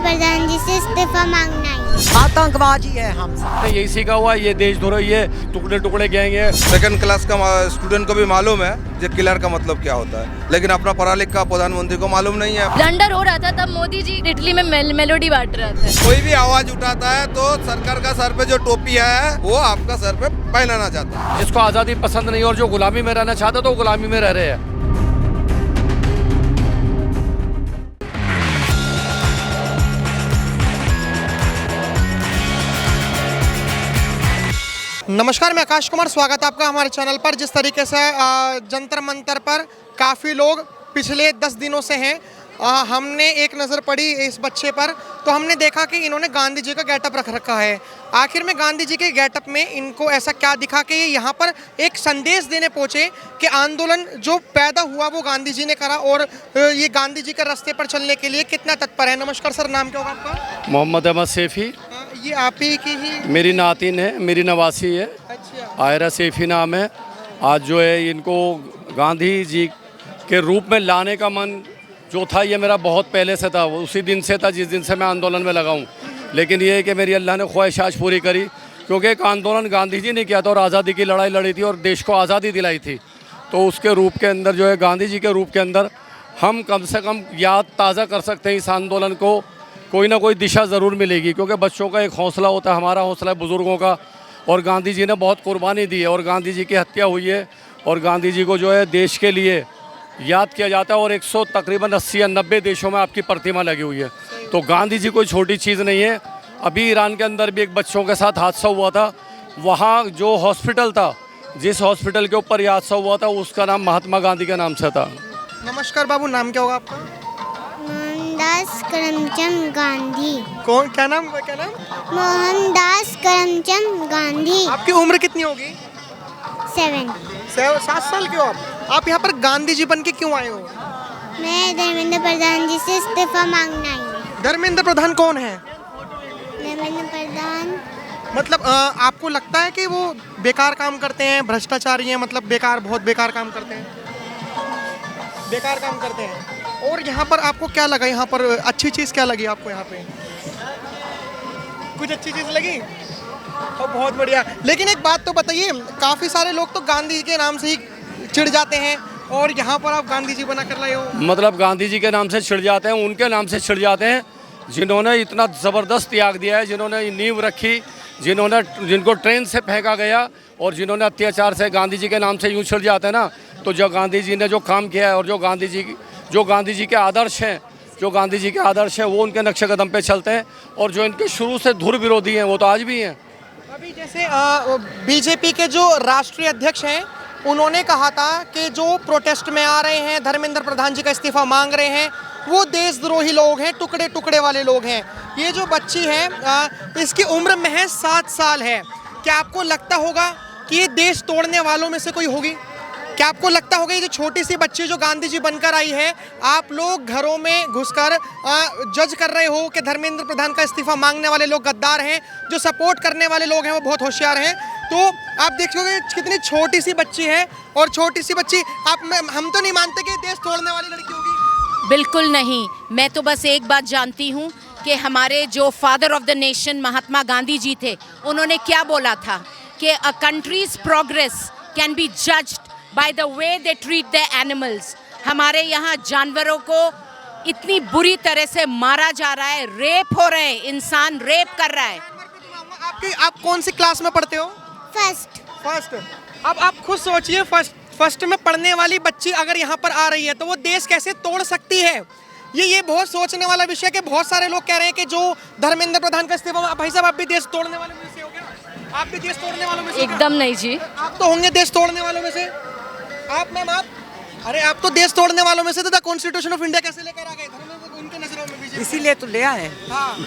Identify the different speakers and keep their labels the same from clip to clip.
Speaker 1: प्रधान जी से इस्तीफा मांगना है।
Speaker 2: आतंकवादी है हम सब।
Speaker 3: यही सीखा हुआ है, ये देशद्रोही है, टुकड़े टुकड़े गैंग है।
Speaker 4: सेकंड क्लास का स्टूडेंट को भी मालूम है कि किलर का मतलब क्या होता है, लेकिन अपना पढ़ा लिखा प्रधानमंत्री को मालूम नहीं है।
Speaker 5: ब्लंडर हो रहा था तब मोदी जी इटली में मेलोडी बांट रहा था।
Speaker 4: कोई भी आवाज उठाता है तो सरकार का सर पे जो टोपी है वो आपका सर पे पहनाना चाहता है।
Speaker 3: जिसको आज़ादी पसंद नहीं और जो गुलामी में रहना चाहता तो वो गुलामी में रह रहे हैं।
Speaker 6: नमस्कार, मैं आकाश कुमार, स्वागत है आपका हमारे चैनल पर। जिस तरीके से जंतर मंतर पर काफ़ी लोग पिछले 10 दिनों से हैं, हमने एक नज़र पड़ी इस बच्चे पर तो हमने देखा कि इन्होंने गांधी जी का गेटअप रख रखा है। आखिर में गांधी जी के गेटअप में इनको ऐसा क्या दिखा कि ये यहाँ पर एक संदेश देने पहुँचे कि आंदोलन जो पैदा हुआ वो गांधी जी ने करा और ये गांधी जी के रास्ते पर चलने के लिए कितना तत्पर है। नमस्कार सर, नाम क्या होगा आपका?
Speaker 3: मोहम्मद अहमद सैफी।
Speaker 6: ये आप ही की ही
Speaker 3: मेरी नातिन है, मेरी नवासी है।
Speaker 6: अच्छा,
Speaker 3: आयरा सैफी नाम है। आज जो है इनको गांधी जी के रूप में लाने का मन जो था ये मेरा बहुत पहले से था, उसी दिन से था जिस दिन से मैं आंदोलन में लगा हूँ। लेकिन ये है कि मेरी अल्लाह ने ख्वाहिश आज पूरी करी, क्योंकि एक आंदोलन गांधी जी ने किया था और आज़ादी की लड़ाई लड़ी थी और देश को आज़ादी दिलाई थी। तो उसके रूप के अंदर जो है गांधी जी के रूप के अंदर हम कम से कम याद ताज़ा कर सकते हैं इस आंदोलन को। कोई ना कोई दिशा ज़रूर मिलेगी, क्योंकि बच्चों का एक हौसला होता है, हमारा हौसला है बुज़ुर्गों का। और गांधी जी ने बहुत कुर्बानी दी है और गांधी जी की हत्या हुई है और गांधी जी को जो है देश के लिए याद किया जाता है। और 100 तकरीबन 80 या 90 देशों में आपकी प्रतिमा लगी हुई है। तो गांधी जी कोई छोटी चीज़ नहीं है। अभी ईरान के अंदर भी एक बच्चों के साथ हादसा हुआ था, वहाँ जो हॉस्पिटल था, जिस हॉस्पिटल के ऊपर ये हादसा हुआ था उसका नाम महात्मा गांधी के नाम से था।
Speaker 6: नमस्कार बाबू, नाम क्या होगा आपका?
Speaker 1: मोहनदास करमचंद गांधी।
Speaker 6: कौन, क्या नाम?
Speaker 1: मोहनदास करमचंद गांधी।
Speaker 6: आपकी उम्र कितनी होगी?
Speaker 1: 7।
Speaker 6: 7 साल के हो आप यहाँ पर गांधी जी बन के क्यों आए हो?
Speaker 1: मैं धर्मेंद्र प्रधान जी से इस्तीफा मांगना है।
Speaker 6: धर्मेंद्र प्रधान कौन है?
Speaker 1: धर्मेंद्र प्रधान
Speaker 6: मतलब आपको लगता है कि वो बेकार काम करते हैं, भ्रष्टाचारी हैं, मतलब बेकार, बहुत बेकार काम करते हैं, बेकार काम करते हैं। और यहाँ पर आपको क्या लगा, यहाँ पर अच्छी चीज़ क्या लगी आपको? यहाँ पे कुछ अच्छी चीज़ लगी? तो बहुत बढ़िया। लेकिन एक बात तो बताइए, काफ़ी सारे लोग तो गांधी जी के नाम से ही चिढ़ जाते हैं और यहाँ पर आप गांधी जी बना कर रहे हो।
Speaker 3: मतलब गांधी जी के नाम से छिड़ जाते हैं, उनके नाम से छिड़ जाते हैं जिन्होंने इतना ज़बरदस्त त्याग दिया है, जिन्होंने नींव रखी, जिनको ट्रेन से फेंका गया और जिन्होंने अत्याचार से गांधी जी के नाम से यूँ छिड़ जाते हैं ना। तो जो गांधी जी ने जो काम किया है और जो गांधी जी के आदर्श हैं, वो उनके नक्शे कदम पे चलते हैं। और जो इनके शुरू से धुर विरोधी हैं वो तो आज भी हैं।
Speaker 6: अभी जैसे बीजेपी के जो राष्ट्रीय अध्यक्ष हैं उन्होंने कहा था कि जो प्रोटेस्ट में आ रहे हैं, धर्मेंद्र प्रधान जी का इस्तीफा मांग रहे हैं, वो देशद्रोही लोग हैं, टुकड़े टुकड़े वाले लोग हैं। ये जो बच्ची है इसकी उम्र महज 7 साल है। क्या आपको लगता होगा कि ये देश तोड़ने वालों में से कोई होगी? क्या आपको लगता होगा ये जो छोटी सी बच्ची जो गांधी जी बनकर आई है, आप लोग घरों में घुसकर जज कर रहे हो कि धर्मेंद्र प्रधान का इस्तीफा मांगने वाले लोग गद्दार हैं, जो सपोर्ट करने वाले लोग हैं वो बहुत होशियार हैं? तो आप देखोगे कितनी छोटी सी बच्ची है और छोटी सी बच्ची, हम तो नहीं मानते कि देश तोड़ने वाली लड़की होगी।
Speaker 5: बिल्कुल नहीं। मैं तो बस एक बात जानती हूँ कि हमारे जो father of the nation Mahatma Gandhi ji थे, उन्होंने क्या बोला था कि a country's progress can be judged by the way they treat the animals. हमारे यहाँ जानवरों को इतनी बुरी तरह से मारा जा रहा है, रेप हो रहे हैं, इंसान रेप कर रहा है।
Speaker 6: आप कौन सी क्लास में पढ़ते हो? फर्स्ट। अब आप खुद सोचिए, फर्स्ट में पढ़ने वाली बच्ची अगर यहाँ पर आ रही है तो वो देश कैसे तोड़ सकती है? ये बहुत सोचने वाला विषय है कि बहुत सारे लोग कह रहे हैं कि जो धर्मेंद्र प्रधान का इस्तीफा, भाई साहब आप भी देश तोड़ने वालों में से हो क्या? आप भी देश तोड़ने वालों में से?
Speaker 5: एकदम नहीं जी।
Speaker 6: आप तो होंगे देश तोड़ने वालों में से। आप मैम, आप, अरे आप तो देश तोड़ने वालों में से थे। कॉन्स्टिट्यूशन ऑफ इंडिया कैसे लेकर आ गए? उनके नजरों में बीजेपी
Speaker 2: इसीलिए तो ले आए।
Speaker 6: हाँ,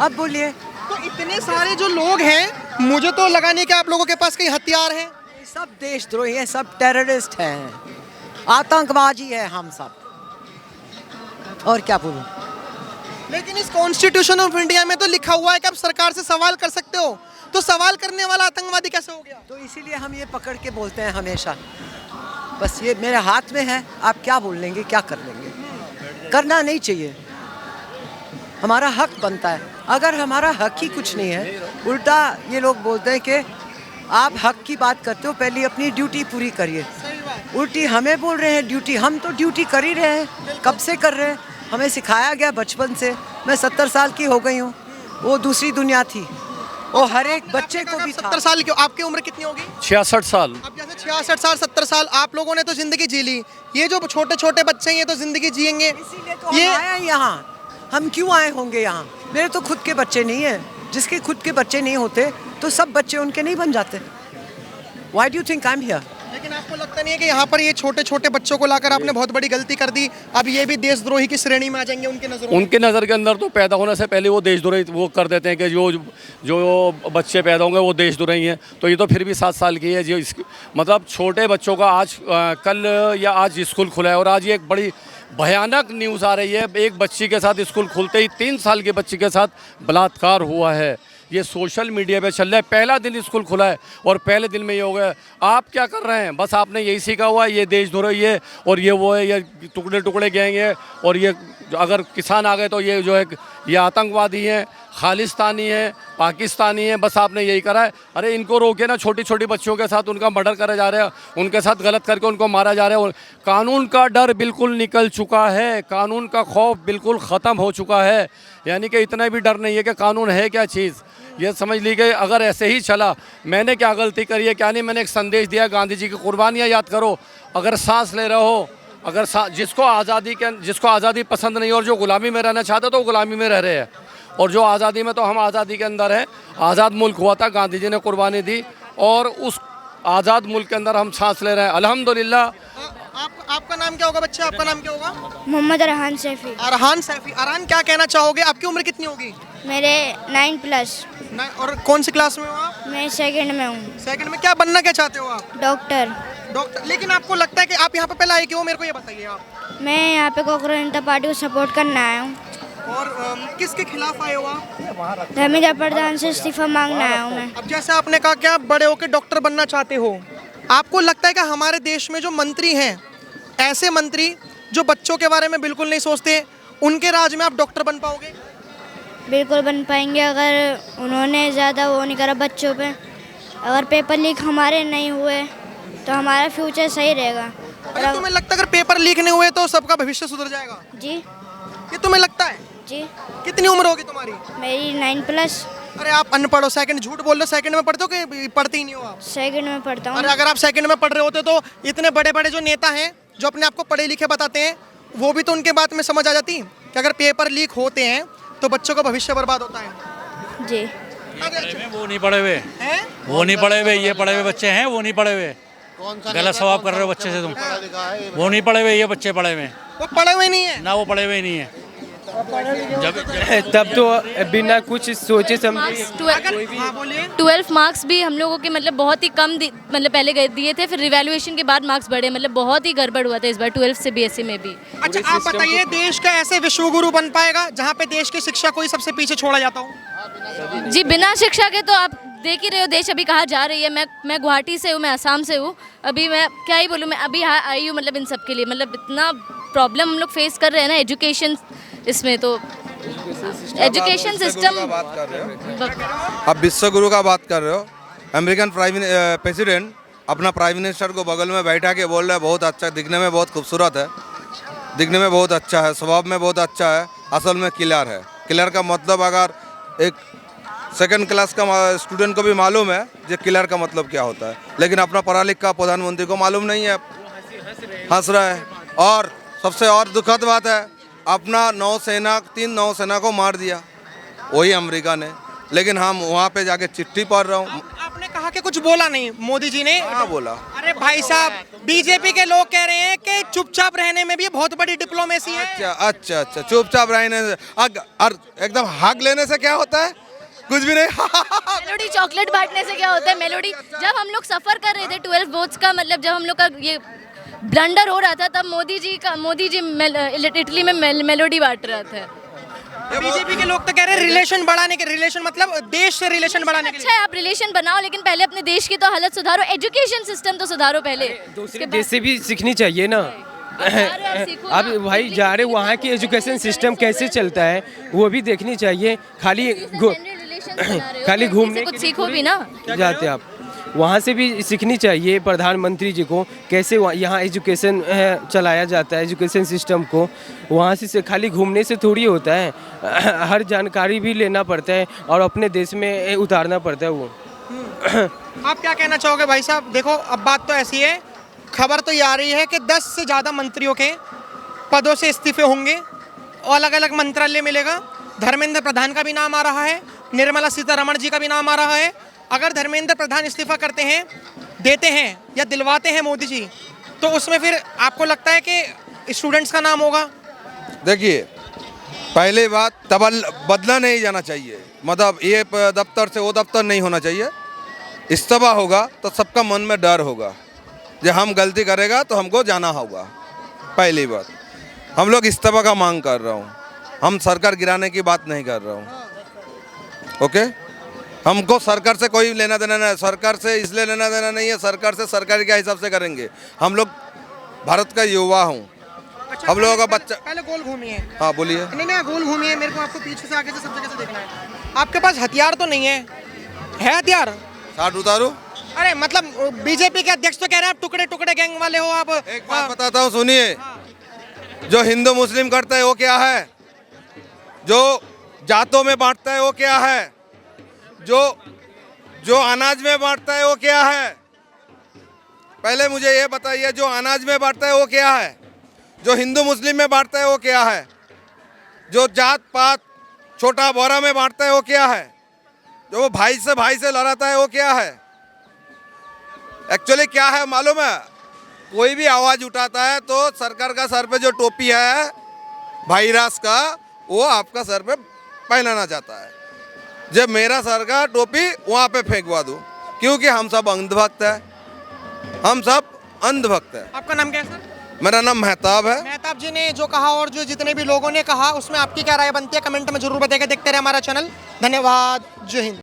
Speaker 2: अब बोलिए।
Speaker 6: तो इतने सारे जो लोग हैं, मुझे तो लगा नहीं कि आप लोगों के पास कहीं हथियार हैं।
Speaker 2: सब देशद्रोही हैं, सब टेररिस्ट हैं, आतंकवादी है हम सब। और क्या बोलूं?
Speaker 6: लेकिन इस कॉन्स्टिट्यूशन ऑफ इंडिया में तो लिखा हुआ है कि आप सरकार से सवाल कर सकते हो, तो सवाल करने वाला आतंकवादी कैसे हो गया?
Speaker 2: तो इसीलिए हम ये पकड़ के बोलते हैं हमेशा, बस ये मेरे हाथ में है, आप क्या बोल लेंगे, क्या कर लेंगे, करना नहीं चाहिए। हमारा हक बनता है। अगर हमारा हक ही कुछ नहीं है, उल्टा ये लोग बोलते हैं कि आप हक की बात करते हो, पहले अपनी ड्यूटी पूरी करिए। उल्टी हमें बोल रहे हैं ड्यूटी, हम तो ड्यूटी कर ही रहे हैं, कब से कर रहे हैं। हमें सिखाया गया बचपन से। मैं 70 साल की हो गई हूँ, वो दूसरी दुनिया थी, वो हर एक बच्चे को भी था।
Speaker 6: 70 साल की, आपकी उम्र कितनी होगी?
Speaker 3: 66 साल।
Speaker 6: अब जैसे 66 साल 70 साल आप लोगों ने तो जिंदगी जी ली, ये जो छोटे छोटे बच्चे हैं ये तो जिंदगी जिएंगे।
Speaker 2: इसीलिए तो
Speaker 6: ये
Speaker 2: हम आए हैं यहाँ। हम क्यों आए होंगे यहाँ? मेरे तो खुद के बच्चे नहीं हैं। जिसके खुद के बच्चे नहीं होते तो सब बच्चे उनके नहीं बन जाते। Why do you think I'm here?
Speaker 6: लेकिन आपको लगता नहीं है कि यहाँ पर ये छोटे छोटे बच्चों को लाकर आपने बहुत बड़ी गलती कर दी? अब ये भी देशद्रोही की श्रेणी में आ जाएंगे उनके नजरों में?
Speaker 3: उनके नज़र के अंदर तो पैदा होने से पहले वो देशद्रोही वो कर देते हैं कि जो बच्चे पैदा होंगे वो देशद्रोही हैं। तो ये तो फिर भी 7 साल की है जो मतलब छोटे बच्चों का आज कल या आज स्कूल खुला है और आज ये एक बड़ी भयानक न्यूज़ आ रही है। एक बच्ची के साथ स्कूल खुलते ही 3 साल की बच्ची के साथ बलात्कार हुआ है। ये सोशल मीडिया पे चल रहा है। पहला दिन स्कूल खुला है और पहले दिन में ये हो गया। आप क्या कर रहे हैं? बस आपने यही सीखा हुआ है, ये देशद्रोही है और ये वो है, ये टुकड़े टुकड़े गैंग है और ये अगर किसान आ गए तो ये जो है ये आतंकवादी हैं, खालिस्तानी हैं, पाकिस्तानी हैं। बस आपने यही करा है। अरे इनको रोके ना, छोटी छोटी बच्चियों के साथ उनका मर्डर करे जा रहे हैं, उनके साथ गलत करके उनको मारा जा रहा है। कानून का डर बिल्कुल निकल चुका है, कानून का खौफ बिल्कुल ख़त्म हो चुका है। यानी कि इतना भी डर नहीं है कि कानून है क्या चीज़। ये समझ ली गई अगर ऐसे ही चला, मैंने क्या गलती करी है क्या नहीं। मैंने एक संदेश दिया, गांधी जी की कुर्बानियाँ याद करो। अगर सांस ले रहे हो, अगर जिसको आज़ादी पसंद नहीं और जो गुलामी में रहना चाहते तो वो गुलामी में रह रहे हैं। और जो आज़ादी में, तो हम आज़ादी के अंदर हैं। आज़ाद मुल्क हुआ था, गांधी जी ने कुर्बानी दी और उस आज़ाद मुल्क के अंदर हम सांस ले रहे हैं अल्हम्दुलिल्लाह।
Speaker 6: आपका नाम क्या होगा बच्चे? आपका नाम क्या होगा?
Speaker 1: मोहम्मद अरहान सैफी।
Speaker 6: अरहान सैफी। अरहान, क्या कहना चाहोगे? आपकी उम्र कितनी होगी?
Speaker 1: मेरे 9+।
Speaker 6: और कौन सी क्लास में हो आप?
Speaker 1: मैं 2nd में हूँ।
Speaker 6: 2nd में। क्या बनना क्या चाहते हो आप?
Speaker 1: डॉक्टर।
Speaker 6: डॉक्टर। लेकिन आपको लगता है कि आप यहाँ पे पहले आए क्यों? मेरे को ये बताइए आप।
Speaker 1: मैं यहाँ पे कांग्रेस जनता पार्टी को सपोर्ट करने आया हूँ।
Speaker 6: और किसके खिलाफ आए हो आप?
Speaker 1: धर्मेंद्र प्रधान से इस्तीफा मांगने आया हूँ मैं।
Speaker 6: अब जैसे आपने कहा कि आप बड़े होकर डॉक्टर बनना चाहते हो, आपको लगता है कि हमारे देश में जो मंत्री हैं, ऐसे मंत्री जो बच्चों के बारे में बिल्कुल नहीं सोचते, उनके राज में आप डॉक्टर बन पाओगे?
Speaker 1: बिल्कुल बन पाएंगे अगर उन्होंने ज़्यादा वो नहीं करा बच्चों पे। अगर पेपर लीक हमारे नहीं हुए तो हमारा फ्यूचर सही रहेगा।
Speaker 6: अरे तुम्हें लगता है अगर पेपर लीक नहीं हुए तो सबका भविष्य सुधर जाएगा?
Speaker 1: जी।
Speaker 6: ये तुम्हें लगता है?
Speaker 1: जी।
Speaker 6: कितनी उम्र होगी तुम्हारी?
Speaker 1: मेरी 9+।
Speaker 6: अरे आप अनपढ़ हो, 2nd, झूठ बोल रहे हो। 2nd में पढ़ते हो कि पढ़ते ही नहीं हो आप?
Speaker 1: 2nd में पढ़ता हूँ।
Speaker 6: अरे अगर आप 2nd में पढ़ रहे होते तो इतने बड़े बड़े जो नेता हैं जो अपने आप को पढ़े लिखे बताते हैं, वो भी तो उनके बात में समझ आ जाती कि अगर पेपर लीक होते हैं तो बच्चों का भविष्य बर्बाद होता है।
Speaker 1: जी।
Speaker 7: वो नहीं पढ़े हुए हैं, वो नहीं पढ़े हुए, ये पढ़े हुए बच्चे हैं, वो नहीं पढ़े हुए। गलत सवाब कर रहे हो बच्चे से तुम। वो नहीं पढ़े हुए, ये बच्चे पढ़े हुए।
Speaker 6: वो पढ़े हुए नहीं है
Speaker 7: ना, वो पढ़े हुए नहीं है।
Speaker 8: तब तो बिना कुछ सोचे समझे
Speaker 9: 12 मार्क्स भी हम लोगों के मतलब बहुत ही कम मतलब पहले दिए थे, फिर रिवैल्यूएशन के बाद मार्क्स बढ़े। मतलब बहुत ही गड़बड़ हुआ था इस बार 12 से बीएससी में भी।
Speaker 6: अच्छा आप बताइए, देश का ऐसे विश्वगुरु बन पाएगा जहाँ पे देश की शिक्षा को ही सबसे पीछे छोड़ा जाता हो?
Speaker 9: जी, बिना शिक्षा के तो आप देख ही रहे हो देश अभी कहाँ जा रही है। मैं गुवाहाटी से हूँ, मैं असम से हूँ। अभी मैं क्या ही बोलूँ, मैं अभी आई हूँ मतलब इन सब के लिए। मतलब इतना प्रॉब्लम हम लोग फेस कर रहे हैं ना एजुकेशन, इसमें तो एजुकेशन सिस्टम।
Speaker 4: आप विश्वगुरु का बात कर रहे हो। अमेरिकन प्रेसिडेंट अपना प्राइम मिनिस्टर को बगल में बैठा के बोल रहा है बहुत अच्छा, दिखने में बहुत खूबसूरत है, दिखने में बहुत अच्छा है, स्वभाव में बहुत अच्छा है, असल में किलर है। किलर का मतलब अगर एक 2nd क्लास का स्टूडेंट को भी मालूम है कि किलर का मतलब क्या होता है, लेकिन अपना पढ़ा लिखा प्रधानमंत्री को मालूम नहीं है, हंस रहा है। और सबसे और दुखद बात है, अपना 3 नौसेना को मार दिया वही अमेरिका ने, लेकिन हम वहाँ पे जाके चिट्ठी पढ़ रहा हूँ।
Speaker 6: आपने कहा कि कुछ बोला नहीं मोदी जी ने?
Speaker 4: हाँ बोला।
Speaker 6: अरे भाई साहब, बीजेपी के लोग कह रहे हैं कि चुपचाप रहने में भी बहुत बड़ी डिप्लोमेसी है।
Speaker 4: अच्छा, चुपचाप रहने से और एकदम हक लेने से क्या होता है? कुछ भी नहीं।
Speaker 9: मेलोडी चॉकलेट बांटने से क्या होता है? मेलोडी, जब हम लोग सफर कर रहे थे 12 बोर्ड्स का, मतलब जब हम लोग का ये ब्लंडर हो रहा था, तब मोदी जी इटली में मेलोडी बांट रहा था।
Speaker 6: बीजेपी के लोग तो कह रहे हैं रिलेशन बढ़ाने के, रिलेशन मतलब देश से रिलेशन बढ़ाने के लिए।
Speaker 9: अच्छा है, आप रिलेशन बनाओ, लेकिन पहले अपने देश की तो हालत सुधारो, एजुकेशन सिस्टम तो सुधारो पहले।
Speaker 8: दूसरे देश से भी सीखनी चाहिए ना। अब भाई जा रहे वहाँ की एजुकेशन सिस्टम कैसे चलता है वो भी देखनी चाहिए। खाली घूमने
Speaker 9: कुछ सीखो भी ना
Speaker 8: जाते आप, वहाँ से भी सीखनी चाहिए प्रधानमंत्री जी को कैसे यहाँ एजुकेशन चलाया जाता है, एजुकेशन सिस्टम को। वहाँ से खाली घूमने से थोड़ी होता है, हर जानकारी भी लेना पड़ता है और अपने देश में उतारना पड़ता है वो।
Speaker 6: आप क्या कहना चाहोगे भाई साहब? देखो अब बात तो ऐसी है, खबर तो ये आ रही है कि 10 से ज़्यादा मंत्रियों के पदों से इस्तीफे होंगे और अलग अलग मंत्रालय मिलेगा। धर्मेंद्र प्रधान का भी नाम आ रहा है, निर्मला सीतारमण जी का भी नाम आ रहा है। अगर धर्मेंद्र प्रधान इस्तीफा करते हैं, देते हैं या दिलवाते हैं मोदी जी, तो उसमें फिर आपको लगता है कि स्टूडेंट्स का नाम होगा?
Speaker 4: देखिए, पहले बात बदला नहीं जाना चाहिए, मतलब ये दफ्तर से वो दफ्तर नहीं होना चाहिए। इस्तीफा होगा तो सबका मन में डर होगा, जब हम गलती करेगा तो हमको जाना होगा। पहली बात, हम लोग इस्तीफा का मांग कर रहा हूँ, हम सरकार गिराने की बात नहीं कर रहा हूँ। ओके, हमको सरकार से कोई लेना देना नहीं, सरकार से इसलिए लेना देना नहीं है, सरकार से सरकार के हिसाब से करेंगे। हम लोग भारत का युवा हूँ।
Speaker 6: अच्छा,
Speaker 4: हम लोगों का बच्चा
Speaker 6: पहले गोल घूमिए।
Speaker 4: हाँ बोलिए।
Speaker 6: नहीं गोल घूमिए, मेरे को आपको पीछे से आगे से सब जगह से देखना है। आपके पास हथियार तो नहीं है हथियार?
Speaker 4: साठ उतारो।
Speaker 6: अरे मतलब बीजेपी के अध्यक्ष तो कह रहे हैं आप टुकड़े टुकड़े गैंग वाले हो आप।
Speaker 4: एक बात बताता हूँ, सुनिए। जो हिंदू मुस्लिम करता है वो क्या है, जो जातों में बांटता है वो क्या है, जो अनाज में बांटता है वो क्या है? पहले मुझे ये बताइए, जो अनाज में बांटता है वो क्या है, जो हिंदू मुस्लिम में बांटता है वो क्या है, जो जात पात छोटा बोरा में बांटता है वो क्या है, जो वो भाई से लड़ाता है वो क्या है? एक्चुअली क्या है मालूम है, कोई भी आवाज़ उठाता है तो सरकार का सर पे जो टोपी है भाईरास का, वो आपका सर पे पहनाना चाहता है। जब मेरा सर का टोपी वहाँ पे फेंकवा दूँ, क्योंकि हम सब अंधभक्त है, हम सब अंधभक्त है।
Speaker 6: आपका नाम क्या है सर?
Speaker 4: मेरा नाम मेहताब है।
Speaker 6: मेहताब जी ने जो कहा और जो जितने भी लोगों ने कहा, उसमें आपकी क्या राय बनती है कमेंट में जरूर बताइएगा। देखते रहे हमारा चैनल। धन्यवाद। जय हिंद।